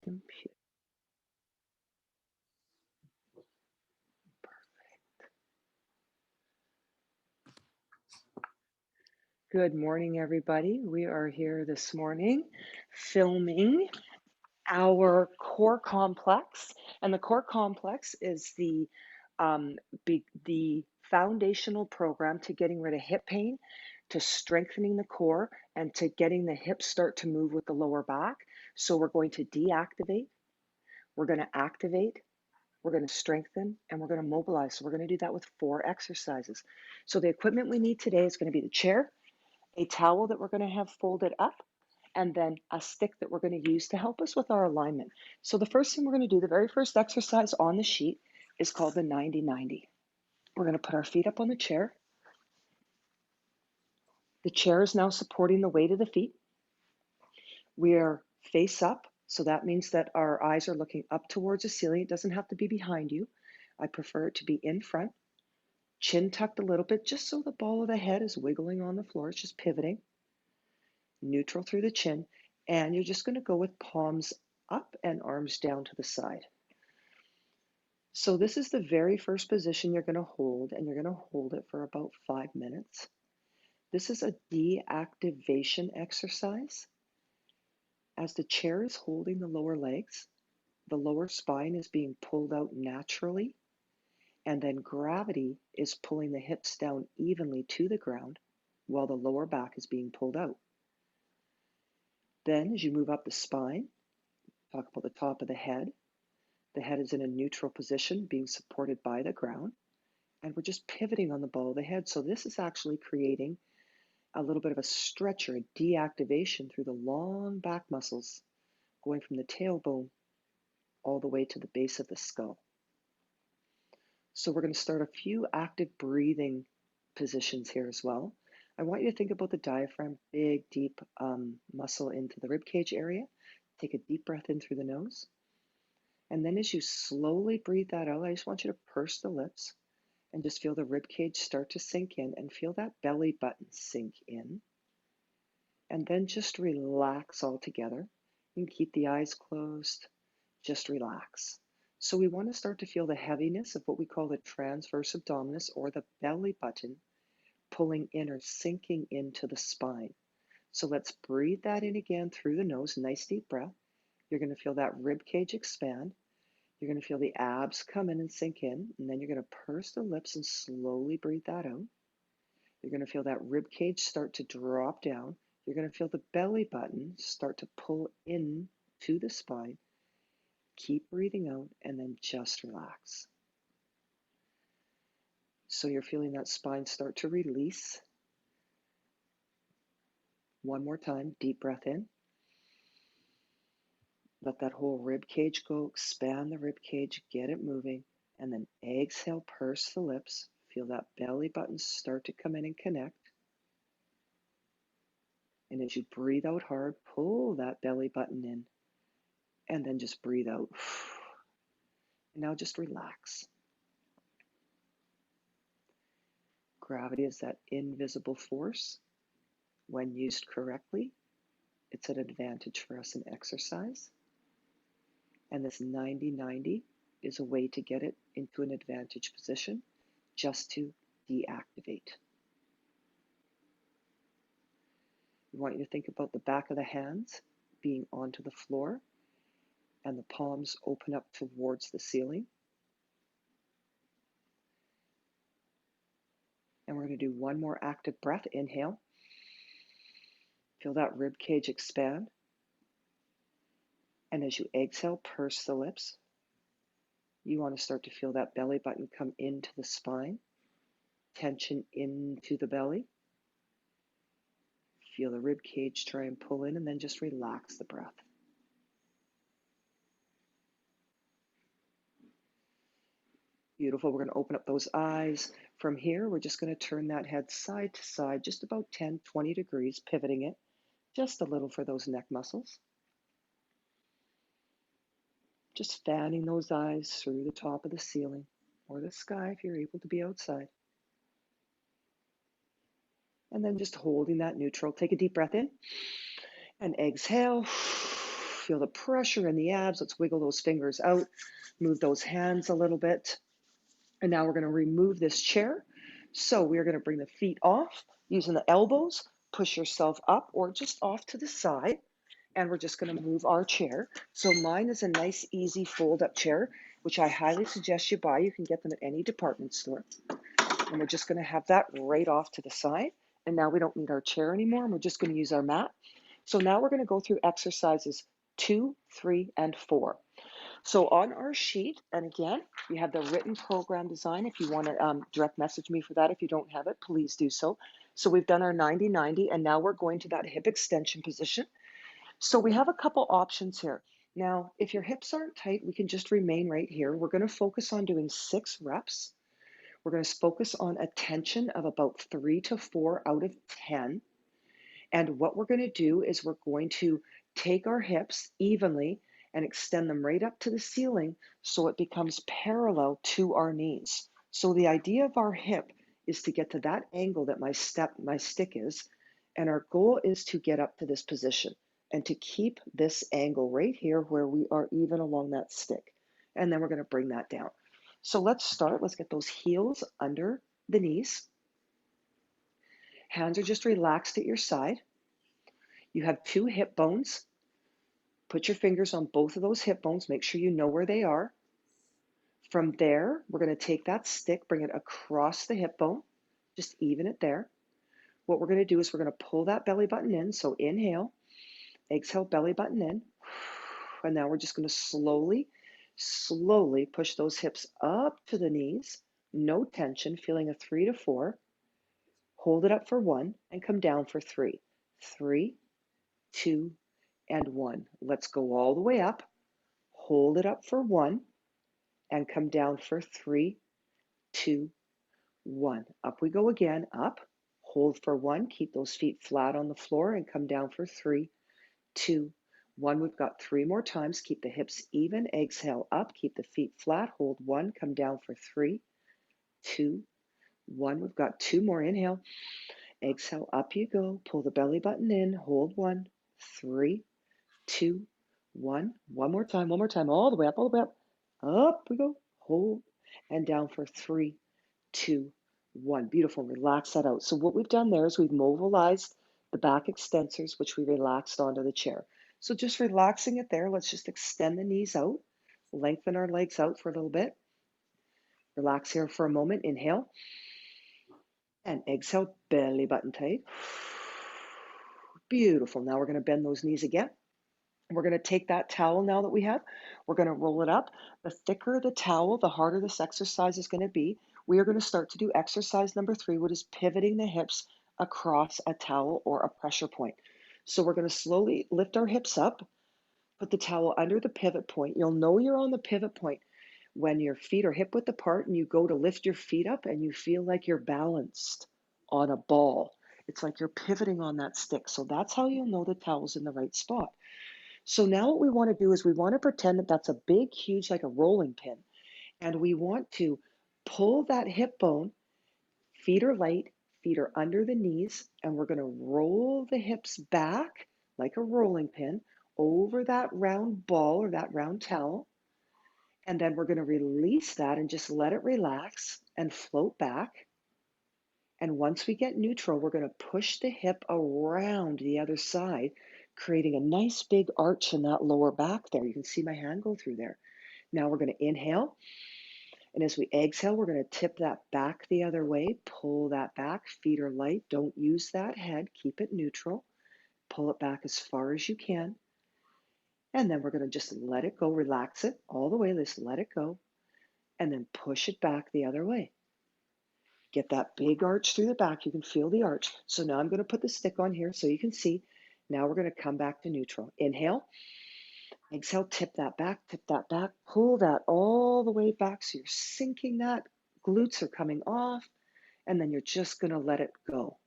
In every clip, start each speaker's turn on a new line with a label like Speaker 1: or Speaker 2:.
Speaker 1: Computer. Good morning, everybody. We are here this morning filming our core complex, and the core complex is um, the foundational program to getting rid of hip pain, to strengthening the core, and to getting the hips start to move with the lower back. So we're going to deactivate, we're going to activate, we're going to strengthen, and we're going to mobilize. So we're going to do that with 4 exercises. So the equipment we need today is going to be the chair, a towel that we're going to have folded up, and then a stick that we're going to use to help us with our alignment. So the first thing we're going to do, the very first exercise on the sheet, is called the 90-90. We're going to put our feet up on the chair. The chair is now supporting the weight of the feet. We are face up, so that means that our eyes are looking up towards the ceiling. It doesn't have to be behind you. I prefer it to be in front. Chin tucked a little bit, just so the ball of the head is wiggling on the floor. It's just pivoting. Neutral through the chin, and you're just going to go with palms up and arms down to the side. So this is the very first position you're going to hold, and you're going to hold it for about 5 minutes. This is a deactivation exercise. As the chair is holding the lower legs, the lower spine is being pulled out naturally, and then gravity is pulling the hips down evenly to the ground while the lower back is being pulled out. Then as you move up the spine, talk about the top of the head. The head is in a neutral position, being supported by the ground, and we're just pivoting on the ball of the head. So this is actually creating a little bit of a stretch or a deactivation through the long back muscles, going from the tailbone all the way to the base of the skull. So we're going to start a few active breathing positions here as well. I want you to think about the diaphragm, big, deep muscle into the rib cage area. Take a deep breath in through the nose. And then as you slowly breathe that out, I just want you to purse the lips and just feel the rib cage start to sink in, and feel that belly button sink in. And then just relax altogether. You can keep the eyes closed, just relax. So we want to start to feel the heaviness of what we call the transverse abdominis, or the belly button, pulling in or sinking into the spine. So let's breathe that in again through the nose, nice deep breath. You're going to feel that rib cage expand. You're going to feel the abs come in and sink in, and then you're going to purse the lips and slowly breathe that out. You're going to feel that rib cage start to drop down. You're going to feel the belly button start to pull in to the spine. Keep breathing out, and then just relax. So you're feeling that spine start to release. One more time, deep breath in. Let that whole rib cage go, expand the rib cage, get it moving, and then exhale, purse the lips. Feel that belly button start to come in and connect. And as you breathe out hard, pull that belly button in, and then just breathe out. And now just relax. Gravity is that invisible force. When used correctly, it's an advantage for us in exercise. And this 90-90 is a way to get it into an advantage position, just to deactivate. We want you to think about the back of the hands being onto the floor and the palms open up towards the ceiling. And we're going to do one more active breath. Inhale. Feel that rib cage expand. And as you exhale, purse the lips. You want to start to feel that belly button come into the spine, tension into the belly. Feel the rib cage try and pull in, and then just relax the breath. Beautiful. We're going to open up those eyes. From here, we're just going to turn that head side to side, just about 10, 20 degrees, pivoting it just a little for those neck muscles. Just fanning those eyes through the top of the ceiling or the sky if you're able to be outside. And then just holding that neutral. Take a deep breath in and exhale. feel the pressure in the abs. Let's wiggle those fingers out, move those hands a little bit. And now we're going to remove this chair. So we're going to bring the feet off using the elbows, push yourself up or just off to the side. And we're just going to move our chair. So mine is a nice, easy fold-up chair, which I highly suggest you buy. You can get them at any department store. And we're just going to have that right off to the side. And now we don't need our chair anymore, and we're just going to use our mat. So now we're going to go through exercises 2, 3, and 4. So on our sheet, and again, we have the written program design. If you want to direct message me for that, if you don't have it, please do so. So we've done our 90-90, and now we're going to that hip extension position. So we have a couple options here. Now, if your hips aren't tight, we can just remain right here. We're going to focus on doing 6 reps. We're going to focus on a tension of about 3 to 4 out of 10. And what we're going to do is we're going to take our hips evenly and extend them right up to the ceiling so it becomes parallel to our knees. So the idea of our hip is to get to that angle that my stick is, and our goal is to get up to this position and to keep this angle right here where we are even along that stick. And then we're going to bring that down. So let's start. Let's get those heels under the knees. Hands are just relaxed at your side. You have 2 hip bones. Put your fingers on both of those hip bones. Make sure you know where they are. From there, we're going to take that stick, bring it across the hip bone. Just even it there. What we're going to do is we're going to pull that belly button in. So inhale, exhale, belly button in. And now we're just going to slowly push those hips up to the knees. No tension, feeling a 3 to 4. Hold it up for 1 and come down for 3. 3, 2, and 1. Let's go all the way up. Hold it up for 1 and come down for 3, 2, 1. Up we go again. Up. Hold for 1. Keep those feet flat on the floor and come down for 3, 2, 1. We've got 3 more times. Keep the hips even. Exhale up. Keep the feet flat. Hold 1. Come down for 3, 2, 1. We've got 2 more. Inhale. Exhale, up you go. Pull the belly button in. Hold 1, 3, 2, 1. One more time, all the way up, all the way up. Up we go. Hold and down for 3, 2, 1. Beautiful. Relax that out. So what we've done there is we've mobilized the back extensors, which we relaxed onto the chair. So just relaxing it there. Let's just extend the knees out. Lengthen our legs out for a little bit. Relax here for a moment. Inhale. And exhale, belly button tight. Beautiful. Now we're going to bend those knees again. We're going to take that towel now that we have. We're going to roll it up. The thicker the towel, the harder this exercise is going to be. We are going to start to do exercise number 3, which is pivoting the hips across a towel or a pressure point. So we're going to slowly lift our hips up, put the towel under the pivot point. You'll know you're on the pivot point when your feet are hip width apart and you go to lift your feet up and you feel like you're balanced on a ball. It's like you're pivoting on that stick. So that's how you'll know the towel's in the right spot. So now what we want to do is we want to pretend that that's a big, huge, like a rolling pin. And we want to pull that hip bone, feet are light, feet are under the knees, and we're going to roll the hips back like a rolling pin over that round ball or that round towel. And then we're going to release that and just let it relax and float back. And once we get neutral, we're going to push the hip around the other side, creating a nice big arch in that lower back there. You can see my hand go through there. Now we're going to inhale. And as we exhale, we're going to tip that back the other way. Pull that back. Feet are light. Don't use that head. Keep it neutral. Pull it back as far as you can. And then we're going to just let it go. Relax it all the way. Just let it go. And then push it back the other way. Get that big arch through the back. You can feel the arch. So now I'm going to put the stick on here so you can see. Now we're going to come back to neutral. Inhale. Exhale, tip that back, pull that all the way back so you're sinking that. Glutes are coming off, and then you're just going to let it go.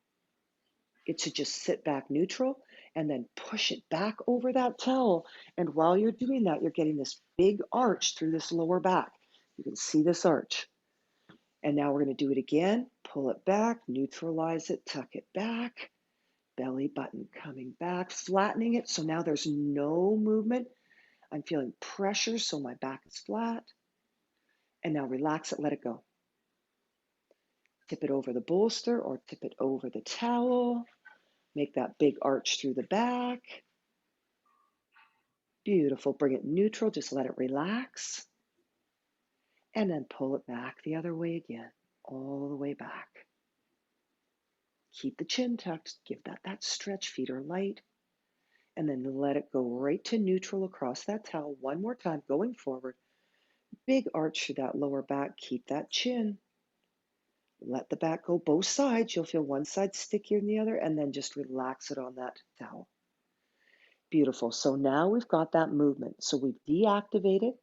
Speaker 1: It should just sit back neutral and then push it back over that towel. And while you're doing that, you're getting this big arch through this lower back. You can see this arch. And now we're going to do it again. Pull it back, neutralize it, tuck it back, belly button coming back, flattening it. So now there's no movement. I'm feeling pressure, so my back is flat. And now relax it, let it go. Tip it over the bolster or tip it over the towel. Make that big arch through the back. Beautiful. Bring it neutral. Just let it relax. And then pull it back the other way again, all the way back. Keep the chin tucked. Give that stretch. Feet are light. And then let it go right to neutral across that towel. One more time, going forward. Big arch through that lower back. Keep that chin. Let the back go both sides. You'll feel one side stickier than the other, and then just relax it on that towel. Beautiful. So now we've got that movement. So we've deactivated,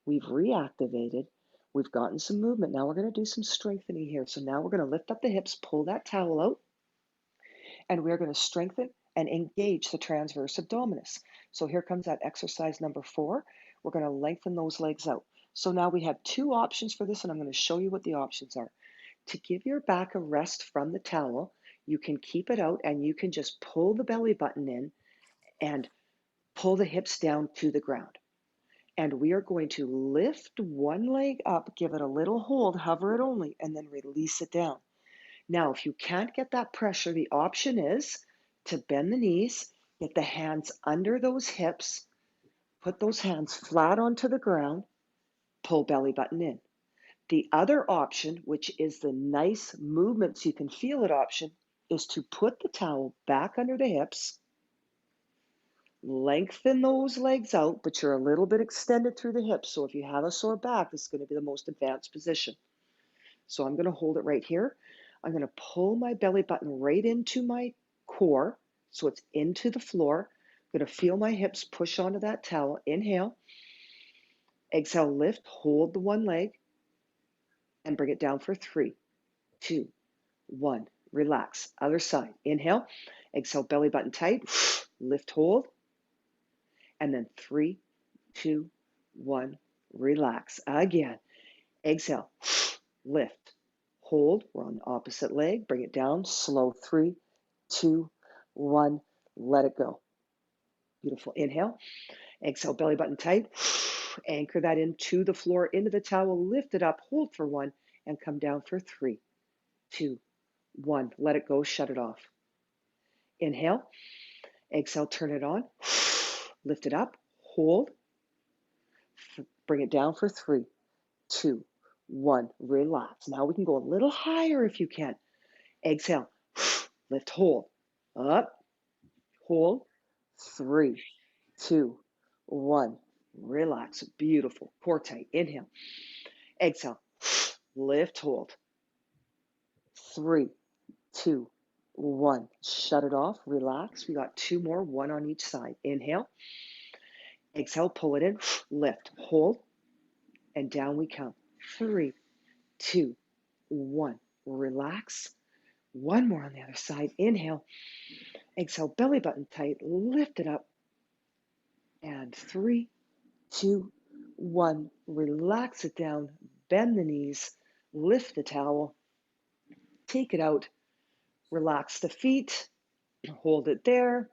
Speaker 1: we've reactivated, we've gotten some movement. Now we're going to do some strengthening here. So now we're going to lift up the hips, pull that towel out, and we're going to strengthen and engage the transverse abdominis. So here comes that exercise number 4. We're going to lengthen those legs out. So now we have 2 options for this, and I'm going to show you what the options are. To give your back a rest from the towel, you can keep it out and you can just pull the belly button in and pull the hips down to the ground. And we are going to lift one leg up, give it a little hold, hover it only, and then release it down. Now, if you can't get that pressure, the option is to bend the knees, get the hands under those hips, put those hands flat onto the ground, pull belly button in. The other option, which is the nice movement so you can feel it option, is to put the towel back under the hips, lengthen those legs out, but you're a little bit extended through the hips. So if you have a sore back, this is going to be the most advanced position. So I'm going to hold it right here. I'm going to pull my belly button right into my core, so it's into the floor. I'm going to feel my hips push onto that towel. Inhale. Exhale, lift, hold the one leg, and bring it down for 3, 2, 1. Relax. Other side. Inhale. Exhale, belly button tight. Lift, hold. And then 3, 2, 1. Relax. Again. Exhale. Lift. Hold. We're on the opposite leg. Bring it down. Slow. 3, 2, 1. Let it go. Beautiful. Inhale. Exhale, belly button tight. Anchor that into the floor, into the towel. Lift it up. Hold for 1 and come down for 3, 2, 1. Let it go. Shut it off. Inhale. Exhale. Turn it on. Lift it up. Hold. Bring it down for 3, 2, 1. Relax. Now we can go a little higher if you can. Exhale. Lift. Hold. Up. Hold. 3, 2, 1. Relax. Beautiful. Core tight. Inhale. Exhale. Lift. Hold. 3, 2, 1. Shut it off. Relax. We got 2 more, 1 on each side. Inhale. Exhale. Pull it in. Lift. Hold. And down we come. 3, 2, 1. Relax. 1 more on the other side. Inhale. Exhale. Belly button tight. Lift it up. And 3, 2, 1. Relax it down. Bend the knees. Lift the towel. Take it out. Relax the feet. Hold it there.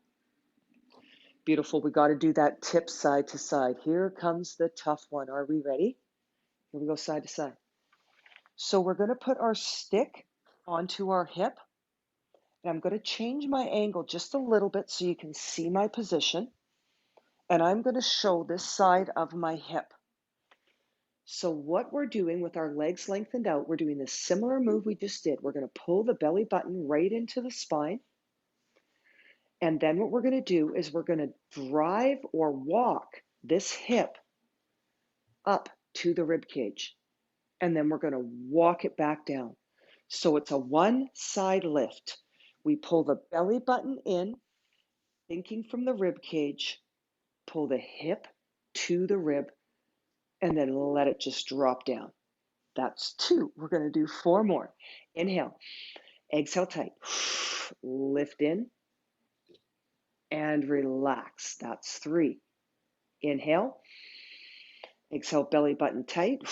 Speaker 1: Beautiful. We got to do that tip side to side. Here comes the tough one. Are we ready? Here we go side to side. So we're going to put our stick onto our hip. And I'm going to change my angle just a little bit so you can see my position. And I'm going to show this side of my hip. So what we're doing with our legs lengthened out, we're doing this similar move we just did. We're going to pull the belly button right into the spine. And then what we're going to do is we're going to drive or walk this hip up to the rib cage. And then we're going to walk it back down. So it's a one side lift. We pull the belly button in, thinking from the rib cage, pull the hip to the rib, and then let it just drop down. That's 2. We're going to do 4 more. Inhale. Exhale tight. Lift in and relax. That's 3. Inhale. Exhale, belly button tight.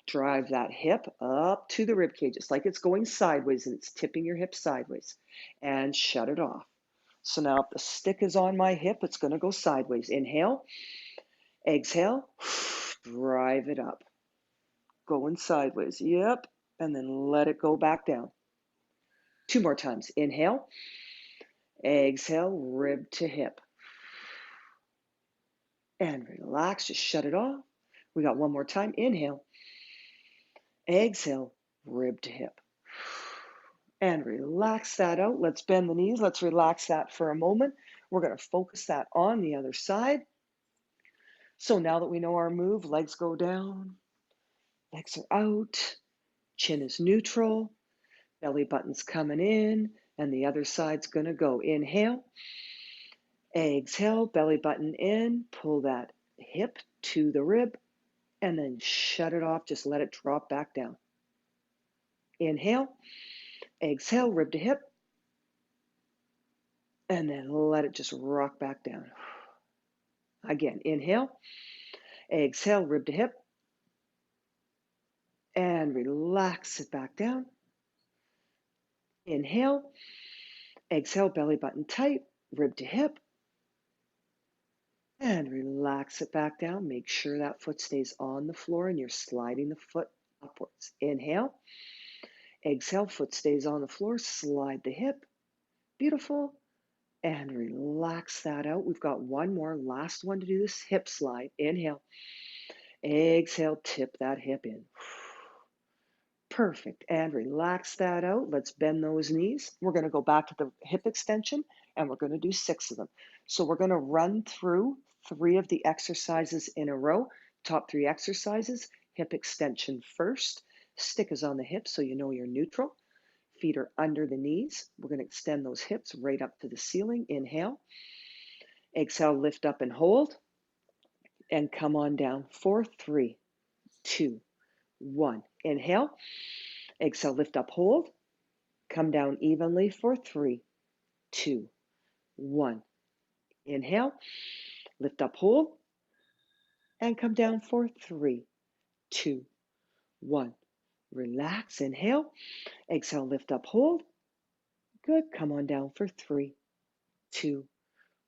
Speaker 1: Drive that hip up to the rib cage. It's like it's going sideways and it's tipping your hip sideways. And shut it off. So now if the stick is on my hip, it's going to go sideways. Inhale, exhale, drive it up. Going sideways. Yep. And then let it go back down. 2 more times. Inhale, exhale, rib to hip. And relax, just shut it off. We got 1 more time. Inhale, exhale, rib to hip. And relax that out. Let's bend the knees. Let's relax that for a moment. We're going to focus that on the other side. So now that we know our move, legs go down, legs are out, chin is neutral, belly button's coming in, and the other side's going to go. Inhale, exhale, belly button in, pull that hip to the rib, and then shut it off. Just let it drop back down. Inhale, exhale, rib to hip, and then let it just rock back down. Again, inhale, exhale, rib to hip, and relax it back down. Inhale, exhale, belly button tight, rib to hip, and relax it back down. Make sure that foot stays on the floor and you're sliding the foot upwards. Inhale, exhale, foot stays on the floor, slide the hip. Beautiful. And relax that out. We've got 1 more, last one to do this hip slide. Inhale, exhale, tip that hip in. Perfect. And relax that out. Let's bend those knees. We're going to go back to the hip extension and we're going to do 6 of them. So we're going to run through 3 of the exercises in a row. Top 3 exercises, hip extension first. Stick is on the hip so you know you're neutral. Feet are under the knees. We're going to extend those hips right up to the ceiling. Inhale. Exhale, lift up and hold. And come on down for 3, 2, 1. Inhale. Exhale, lift up, hold. Come down evenly for 3, 2, 1. Inhale. Lift up, hold. And come down for 3, 2, 1. Relax. Inhale. Exhale, lift up, hold. Good. Come on down for 3, 2,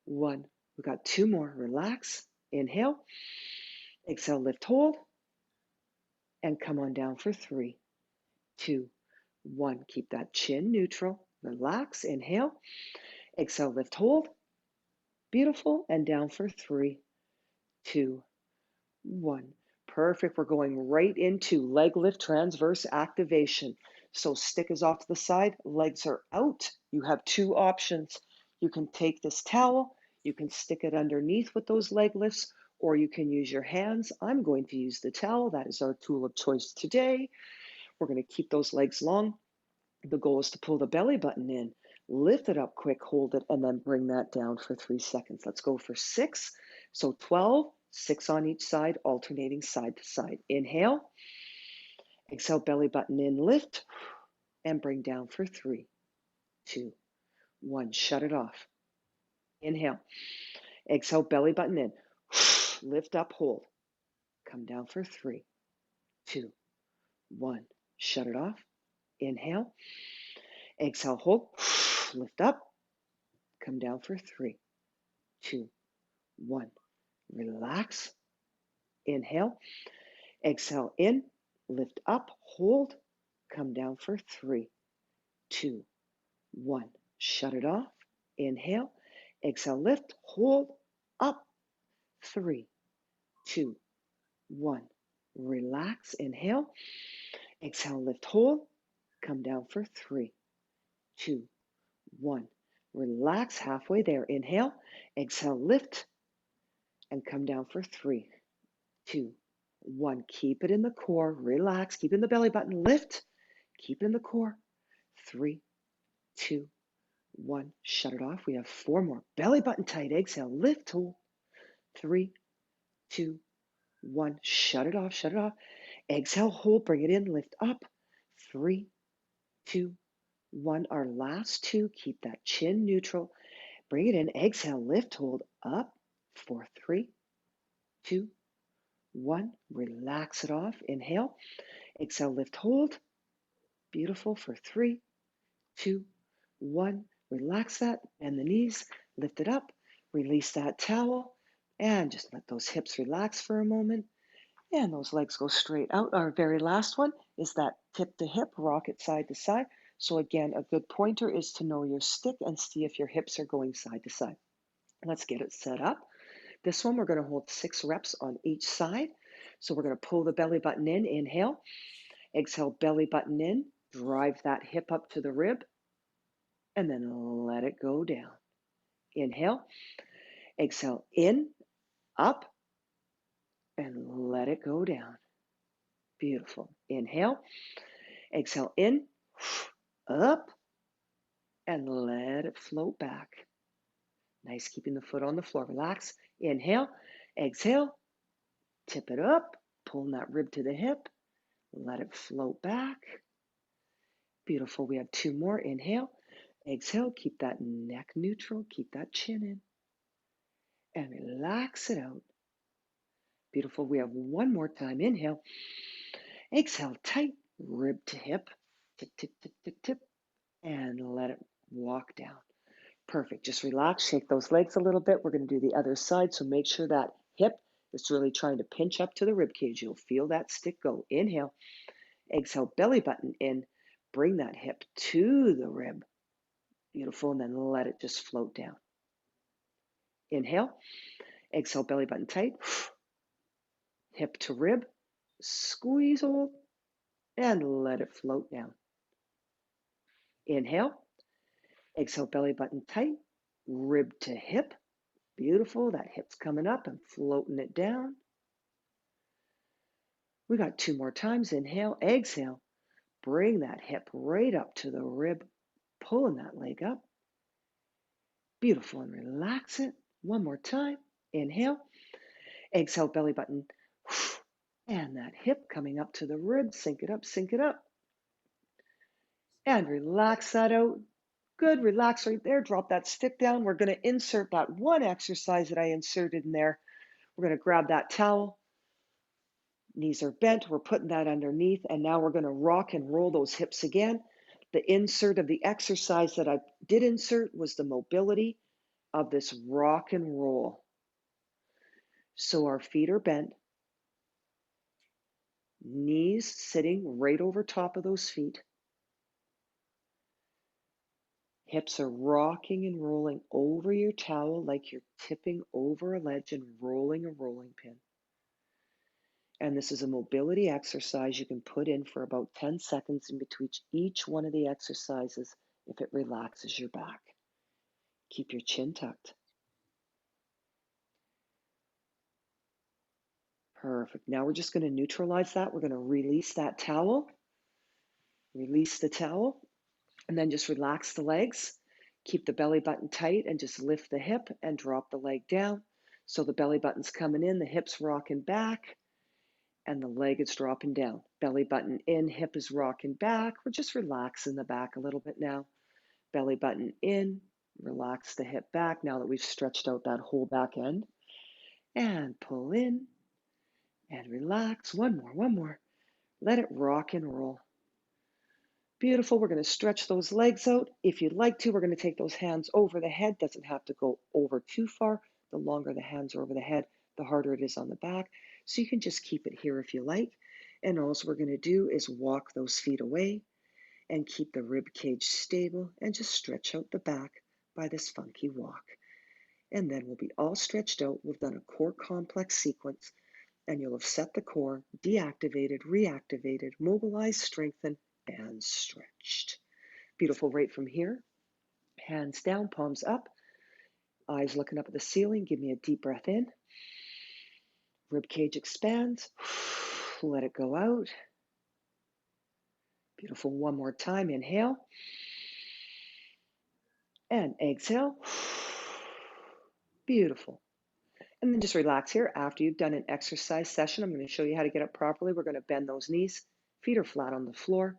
Speaker 1: 1. We got 2 more. Relax. Inhale. Exhale, lift, hold. And come on down for 3, 2, 1. Keep that chin neutral. Relax. Inhale. Exhale, lift, hold. Beautiful. And down for 3, 2, 1. Perfect. We're going right into leg lift transverse activation. So stick is off to the side, legs are out. You have 2 options. You can take this towel, you can stick it underneath with those leg lifts, or you can use your hands. I'm going to use the towel. That is our tool of choice today. We're going to keep those legs long. The goal is to pull the belly button in, lift it up quick, hold it, and then bring that down for 3 seconds. Let's go for 6. So 12, 6 on each side, alternating side to side. Inhale, exhale, belly button in, lift, and bring down for 3, 2, 1. Shut it off. Inhale, exhale, belly button in, lift up, hold. Come down for 3, 2, 1. Shut it off. Inhale, exhale, hold, lift up, come down for 3, 2, 1. Relax. Inhale. Exhale in. Lift up. Hold. Come down for 3, 2, 1. Shut it off. Inhale. Exhale. Lift. Hold. Up. 3, 2, 1. Relax. Inhale. Exhale. Lift. Hold. Come down for 3, 2, 1. Relax. Halfway there. Inhale. Exhale. Lift. And come down for 3, 2, 1. Keep it in the core. Relax. Keep in the belly button. Lift. Keep it in the core. 3, 2, 1. Shut it off. We have 4 more. Belly button tight. Exhale. Lift. Hold. 3, 2, 1. Shut it off. Shut it off. Exhale. Hold. Bring it in. Lift up. 3, 2, 1. Our last 2. Keep that chin neutral. Bring it in. Exhale. Lift. Hold. Up. For 3, 2, 1. Relax it off. Inhale. Exhale. Lift. Hold. Beautiful. For 3, 2, 1. Relax that, bend the knees, lift it up, release that towel, and just let those hips relax for a moment. And those legs go straight out. Our very last one is that tip to hip, rock it side to side. So again, a good pointer is to know your stick and see if your hips are going side to side. Let's get it set up. This one, we're going to hold 6 reps on each side. So we're going to pull the belly button in, inhale, exhale, belly button in, drive that hip up to the rib, and then let it go down. Inhale, exhale, in, up, and let it go down. Beautiful. Inhale, exhale, in, up, and let it float back. Nice, keeping the foot on the floor. Relax. Inhale, exhale, tip it up, pulling that rib to the hip, let it float back. Beautiful. We have 2 more. Inhale, exhale, keep that neck neutral, keep that chin in, and relax it out. Beautiful. We have 1 more time. Inhale, exhale, tight, rib to hip, tip, tip, tip, tip, tip, and let it walk down. Perfect. Just relax, shake those legs a little bit. We're going to do the other side, so make sure that hip is really trying to pinch up to the rib cage. You'll feel that stick go. Inhale, exhale, belly button in, bring that hip to the rib. Beautiful, and then let it just float down. Inhale, exhale, belly button tight, hip to rib, squeeze hold, and let it float down. Inhale, exhale, belly button tight, rib to hip. Beautiful, that hip's coming up and floating it down. We got 2 more times. Inhale, exhale, bring that hip right up to the rib, pulling that leg up. Beautiful, and relax it. 1 more time. Inhale, exhale, belly button, and that hip coming up to the rib. Sink it up, sink it up. And relax that out. Good, relax right there. Drop that stick down. We're going to insert that one exercise that I inserted in there. We're going to grab that towel. Knees are bent. We're putting that underneath. And now we're going to rock and roll those hips again. The insert of the exercise that I did insert was the mobility of this rock and roll. So our feet are bent. Knees sitting right over top of those feet. Hips are rocking and rolling over your towel like you're tipping over a ledge and rolling a rolling pin. And this is a mobility exercise you can put in for about 10 seconds in between each one of the exercises if it relaxes your back. Keep your chin tucked. Perfect. Now we're just going to neutralize that. We're going to release that towel. Release the towel. And then just relax the legs. Keep the belly button tight and just lift the hip and drop the leg down. So the belly button's coming in, the hip's rocking back, and the leg is dropping down. Belly button in, hip is rocking back. We're just relaxing the back a little bit now. Belly button in, relax the hip back now that we've stretched out that whole back end. And pull in and relax. One more. Let it rock and roll. Beautiful. We're going to stretch those legs out. If you'd like to, we're going to take those hands over the head. Doesn't have to go over too far. The longer the hands are over the head, the harder it is on the back. So you can just keep it here if you like. And all we're going to do is walk those feet away and keep the rib cage stable and just stretch out the back by this funky walk. And then we'll be all stretched out. We've done a core complex sequence, and you'll have set the core, deactivated, reactivated, mobilized, strengthened, and stretched. Beautiful. Right from here, hands down, palms up, eyes looking up at the ceiling. Give me a deep breath in. Rib cage expands. Let it go out. Beautiful. 1 more time. Inhale. And exhale. Beautiful. And then just relax here. After you've done an exercise session, I'm going to show you how to get up properly. We're going to bend those knees. Feet are flat on the floor.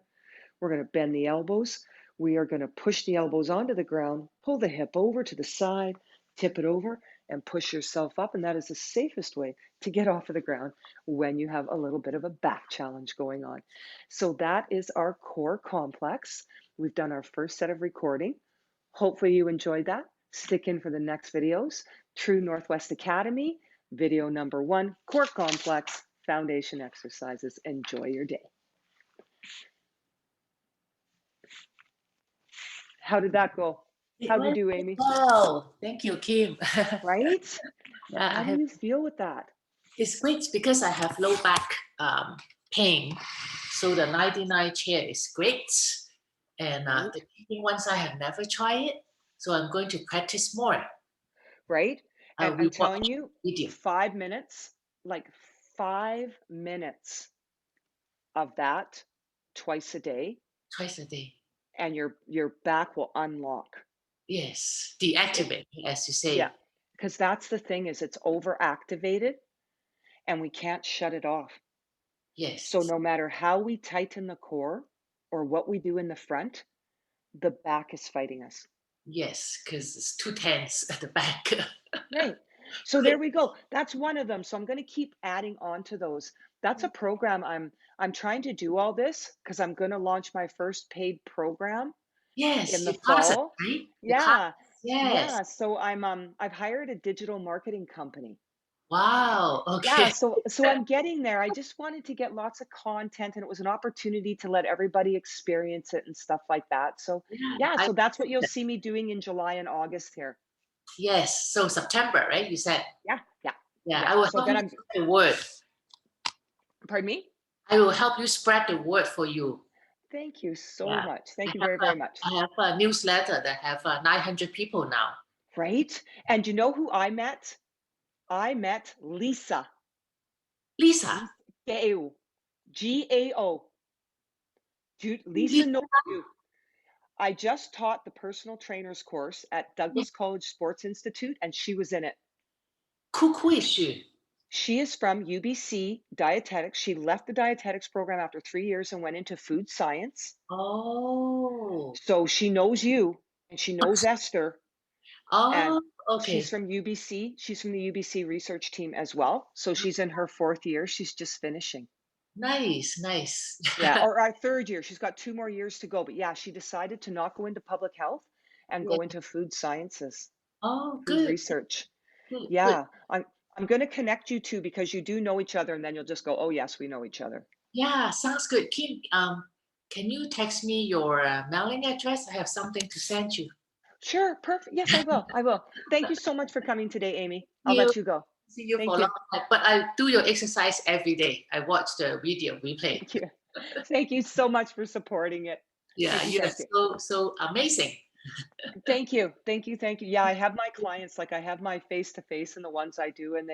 Speaker 1: We're going to bend the elbows. We are going to push the elbows onto the ground, pull the hip over to the side, tip it over, and push yourself up. And that is the safest way to get off of the ground when you have a little bit of a back challenge going on. So that is our core complex. We've done our first set of recording Hopefully you enjoyed that. Stick in for the next videos. True Northwest Academy, video number 1, core complex, foundation exercises. Enjoy your day. How did that go?
Speaker 2: It
Speaker 1: How'd you
Speaker 2: went
Speaker 1: do, Amy?
Speaker 2: well. Thank you, Kim.
Speaker 1: Right?
Speaker 2: Yeah,
Speaker 1: How do you feel with that?
Speaker 2: it's great because I have low back pain. So the 99 chair is great. And
Speaker 1: Right?
Speaker 2: the kicking ones, I have never tried it. So I'm going to practice more.
Speaker 1: Right? And
Speaker 2: We
Speaker 1: I'm
Speaker 2: watch
Speaker 1: telling you,
Speaker 2: video
Speaker 1: 5 minutes, like 5 minutes of that twice a day,
Speaker 2: twice a day.
Speaker 1: and your back will unlock.
Speaker 2: Yes,
Speaker 1: It,
Speaker 2: deactivate, as you
Speaker 1: yeah,
Speaker 2: say.
Speaker 1: because that's the thing is it's overactivated and we can't shut it off. So
Speaker 2: Yes,
Speaker 1: no matter how we tighten the core or what we do in the front, the back is fighting us.
Speaker 2: yes, because it's too tense at the back.
Speaker 1: Right. So
Speaker 2: Great.
Speaker 1: there we go. That's one of them. So I'm going to keep adding on to those. That's a program I'm trying to do all this because I'm going to launch my first paid program in
Speaker 2: Yes,
Speaker 1: the
Speaker 2: you pass it,
Speaker 1: fall.
Speaker 2: right? The class.
Speaker 1: Yeah.
Speaker 2: Yes.
Speaker 1: Yeah, so I've hired a digital marketing company.
Speaker 2: Wow.
Speaker 1: Yeah,
Speaker 2: Okay.
Speaker 1: so I'm getting there. I just wanted to get lots of content and it was an opportunity to let everybody experience it and stuff like that. So
Speaker 2: Yeah,
Speaker 1: yeah,
Speaker 2: I
Speaker 1: so that's what you'll see me doing in July and August here.
Speaker 2: yes. So September, right? You said.
Speaker 1: Yeah, yeah,
Speaker 2: Yeah,
Speaker 1: yeah.
Speaker 2: I will
Speaker 1: So
Speaker 2: help
Speaker 1: then
Speaker 2: you
Speaker 1: I'm
Speaker 2: spread the word.
Speaker 1: pardon me?
Speaker 2: I will help you spread the word for you.
Speaker 1: Thank you so
Speaker 2: Yeah.
Speaker 1: much. Thank you very, very much.
Speaker 2: I have a newsletter that have 900 people now.
Speaker 1: Right? And you know who I met? I met Lisa.
Speaker 2: Lisa.
Speaker 1: Lisa Gao. Gao. Lisa knows
Speaker 2: Lisa
Speaker 1: you. I just taught the personal trainers course at Douglas College Sports Institute, and she was in it.
Speaker 2: who is
Speaker 1: Sh-
Speaker 2: she?
Speaker 1: She is from UBC Dietetics. She left the dietetics program after 3 years and went into food science.
Speaker 2: Oh.
Speaker 1: So she knows you and she knows Esther. And
Speaker 2: Oh,
Speaker 1: she's
Speaker 2: okay.
Speaker 1: from UBC. She's from the UBC research team as well. So she's in her 4th year. She's just finishing.
Speaker 2: Nice, nice.
Speaker 1: Yeah, or our 3rd year. She's got 2 more years to go. But yeah, she decided to not go into public health and
Speaker 2: Yeah.
Speaker 1: go into food sciences,
Speaker 2: Oh,
Speaker 1: food
Speaker 2: good,
Speaker 1: research.
Speaker 2: good, good.
Speaker 1: Yeah, I'm going to connect you two because you do know each other, and then you'll just go, "Oh yes, we know each other."
Speaker 2: Yeah, sounds good. Kim, can you text me your mailing address? I have something to send you.
Speaker 1: Sure, perfect. Yes, I will. I will. Thank you so much for coming today, Amy. I'll
Speaker 2: You
Speaker 1: let you go.
Speaker 2: see you for
Speaker 1: Thank
Speaker 2: a long
Speaker 1: you.
Speaker 2: time. But I do your exercise every day. I watch the video replay.
Speaker 1: Thank you. Thank you so much for supporting it.
Speaker 2: Yeah,
Speaker 1: Thank you.
Speaker 2: you're
Speaker 1: Thank you.
Speaker 2: so amazing.
Speaker 1: Thank you. Thank you. Thank you. Yeah, I have my clients, like I have my face to face and the ones I do, and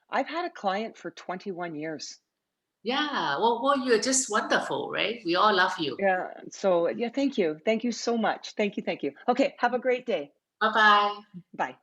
Speaker 1: I've had a client for 21 years.
Speaker 2: Yeah, well, you're just wonderful, right? We all love you.
Speaker 1: Yeah. So yeah, thank you. Thank you so much. Thank you. Thank you. Okay. Have a great day.
Speaker 2: Bye bye.
Speaker 1: Bye.